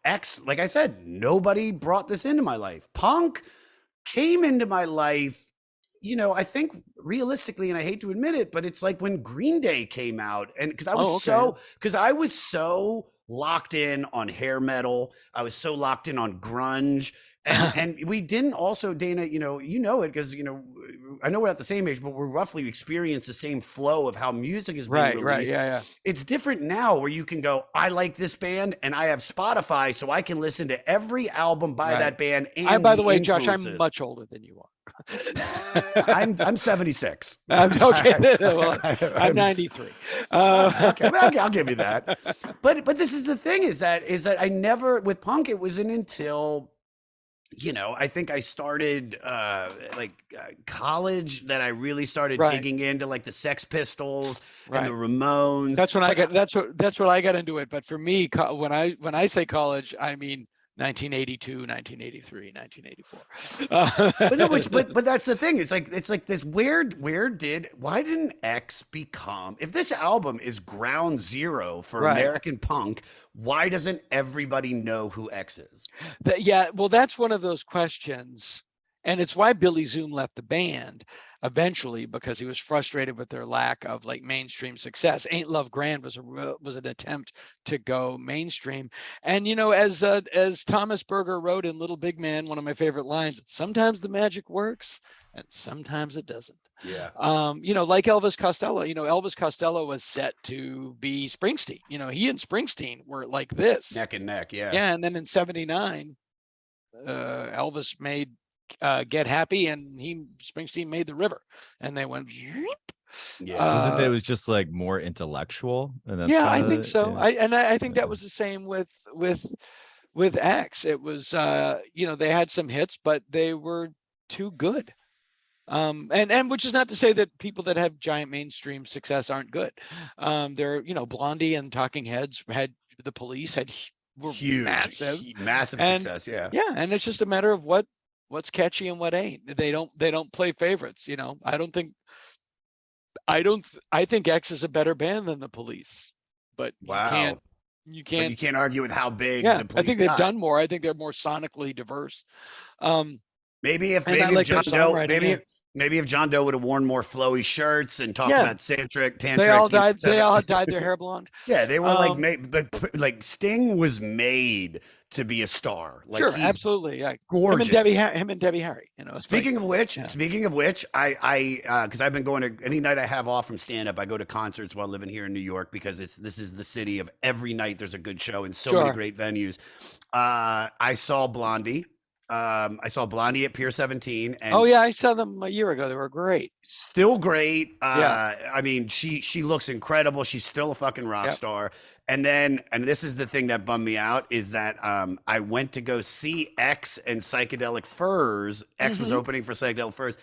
X, like I said, nobody brought this into my life. Punk came into my life, I think realistically, and I hate to admit it, but it's like when Green Day came out, and Oh, okay. because I was so locked in on hair metal, I was so locked in on grunge, and we didn't also, Dana, it because I know we're at the same age, but we're roughly experience the same flow of how music has been Right. released. Yeah, yeah. It's different now where you can go, I like this band and I have Spotify, so I can listen to every album by Right. that band I, and by the the way, Josh, I'm influences. much older than you I'm 76. Okay. Well, I'm I'm 93. okay. I'll give you that. But this is the thing is that I never with punk it wasn't until I think I started college that I really started Right. digging into like the Sex Pistols and the Right. Ramones. That's when I But got. That's what I got into it. But for me, when I say college, I mean 1982, 1983, 1984. But no, but that's the thing. It's like this why didn't X become if this album is ground zero for Right. American punk, why doesn't everybody know who X is? Yeah. Well, that's one of those questions, and it's why Billy Zoom left the band eventually, because he was frustrated with their lack of like mainstream success. Ain't Love Grand was an attempt to go mainstream, and as Thomas Berger wrote in Little Big Man, one of my favorite lines: sometimes the magic works and sometimes it doesn't. Yeah. Like Elvis Costello. Elvis Costello was set to be Springsteen. He and Springsteen were like this. Neck and neck, yeah. Yeah, and then in '79, Elvis made Get Happy, and Springsteen made The River, and they went. Yeah. Wasn't it was just like more intellectual, and that's Yeah, kind I of think so. I think that yeah. was the same with X. It was they had some hits, but they were too good. And which is not to say that people that have giant mainstream success aren't good. Blondie and Talking Heads had The Police were Huge, massive, massive and success. Yeah. yeah, and it's just a matter of what's catchy and what ain't. They don't play favorites. I think X is a better band than The Police, but you can't Wow. you But can't. you can't argue with how big Yeah, the I police think they've got. done more. I think they're more sonically diverse. Um, Maybe and I if like their John Doe songwriting. Yeah. maybe if John Doe would have worn more flowy shirts and talked Yeah, about tantric, they all et died. They cetera. all dyed their hair blonde. Yeah, they were like Um, made, but like Sting was made to be a star. Like sure, he's absolutely. Yeah, gorgeous. Him and Debbie Harry. It's like, yeah, Speaking of which, because I've been going to any night I have off from stand up, I go to concerts while living here in New York because this is the city of every night there's a good show in so many sure. great venues. I saw Blondie. I saw Blondie at Pier 17, Oh and yeah, I saw them a year ago. They were great. still great. Yeah. I mean, she looks incredible. She's still a fucking rock Yep. star. And this is the thing that bummed me out is that I went to go see X and Psychedelic Furs. X was Hmm. opening for Psychedelic Furs,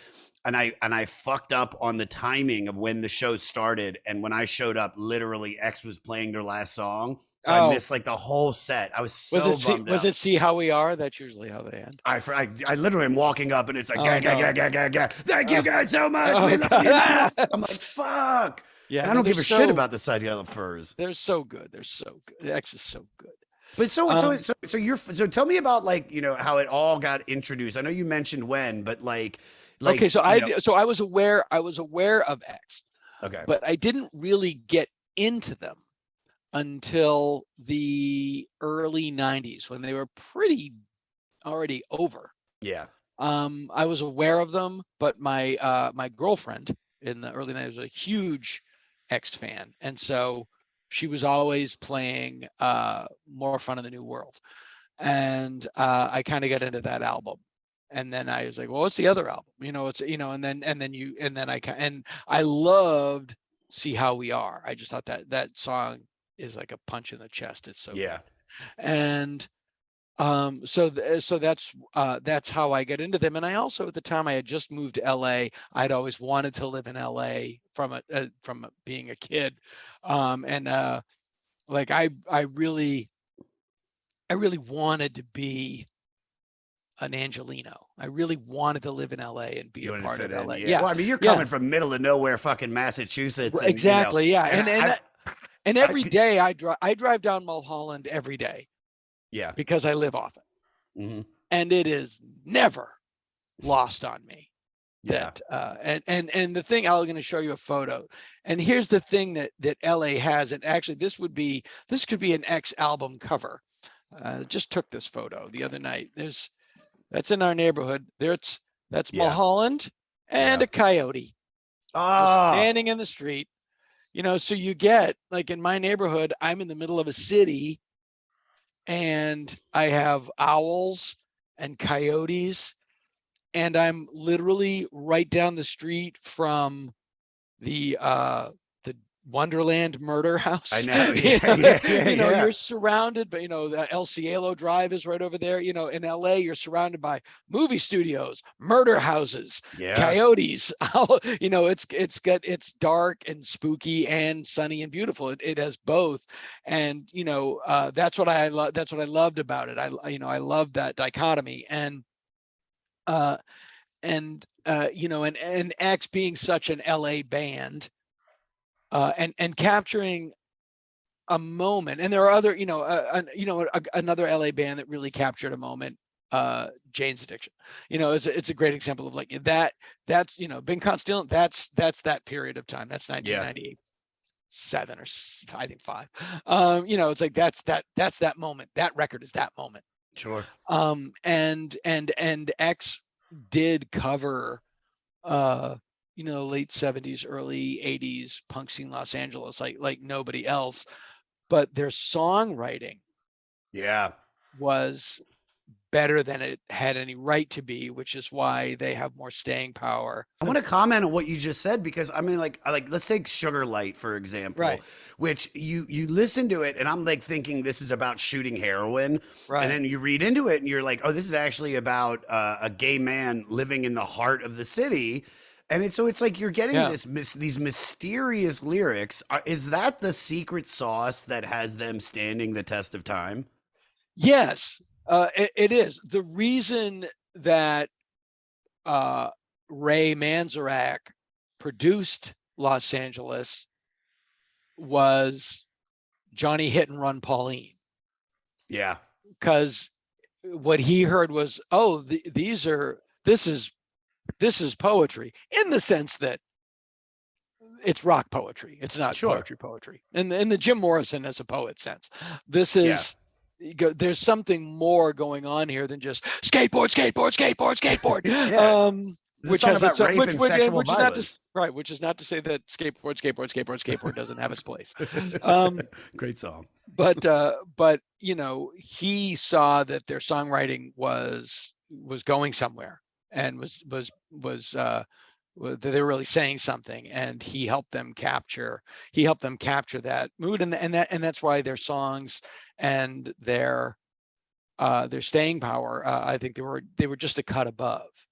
and I fucked up on the timing of when the show started. And when I showed up, literally X was playing their last song, so I Oh, missed like the whole set. I was so bummed was out. it See How We Are? That's usually how they end. I literally am walking up and it's like, Oh gah, gah, no. gah, gah, gah, gah. Thank you Oh, guys so much. We oh love you. God. I'm like, fuck. Yeah, And I no, don't give a shit about the Psychedelic Furs. they're so good. They're so good. X is so good. But Um, so tell me about like, how it all got introduced. I know you mentioned when, but okay, so you know, I was aware of X, okay. but I didn't really get into them until the early '90s when they were pretty already over. Yeah. I was aware of them, but my girlfriend in the early '90s was a huge X fan, and so she was always playing More Fun in the New World, and I kind of got into that album, and then I was like, well, what's the other album? And I loved See How We Are. I just thought that song is like a punch in the chest. It's so Yeah. good. And so that's how I got into them. And I also, at the time, I had just moved to LA. I'd always wanted to live in LA from being a kid. And like I really wanted to be an Angelino. I really wanted to live in LA and be You a wanted to part fit of in. LA. Yeah. Yeah. Well, I mean, you're Yeah. coming from middle of nowhere, fucking Massachusetts. And, Exactly. Yeah. and And every day I drive down Mulholland every day. Yeah. because I live off it. Hmm. And it is never lost on me Yeah. that and the thing, I'm going to show you a photo, and here's the thing that LA has, and actually this could be an X album cover. Just took this photo the other night. That's in our neighborhood. That's Yeah. Mulholland and Yeah. a coyote Ah. standing in the street. So you get, like, in my neighborhood, I'm in the middle of a city, and I have owls and coyotes, and I'm literally right down the street from the Wonderland murder house. I know. Yeah. You're surrounded, but the El Cielo Drive is right over there. In LA, you're surrounded by movie studios, murder houses, Yeah. coyotes. It's dark and spooky and sunny and beautiful. It has both, and that's what I love. That's what I loved about it. I love that dichotomy, and X being such an LA band, and capturing a moment. And there are other, another LA band that really captured a moment, Jane's Addiction. It's a great example of, like, that's Ben Constantine, that's that period of time. That's 1997 or I think 5. It's like that's that moment. That record is that moment. Sure. And X did cover late 70s, early 80s punk scene Los Angeles like nobody else, but their songwriting Yeah. was better than it had any right to be, which is why they have more staying power. I want to comment on what you just said, because I mean, like let's take Sugar Light, for example, Right. which you listen to it and I'm like thinking this is about shooting heroin. Right. And then you read into it and you're like, oh, this is actually about a gay man living in the heart of the city. And it's like you're getting Yeah. these mysterious lyrics. Is that the secret sauce that has them standing the test of time? Yes, it is. The reason that Ray Manzarek produced Los Angeles was Johnny Hit and Run Pauline. Yeah. Because what he heard was, oh, this is poetry, in the sense that it's rock poetry. It's not Sure. poetry. In the Jim Morrison as a poet sense. This is, there's something more going on here than just skateboard. Yeah. Which song has about rape and sexual violence. Which is not to say that skateboard doesn't have its place. Great song. But he saw that their songwriting was going somewhere, and was that they were really saying something, and he helped them capture that mood, and that's why their songs and their staying power, I think they were just a cut above.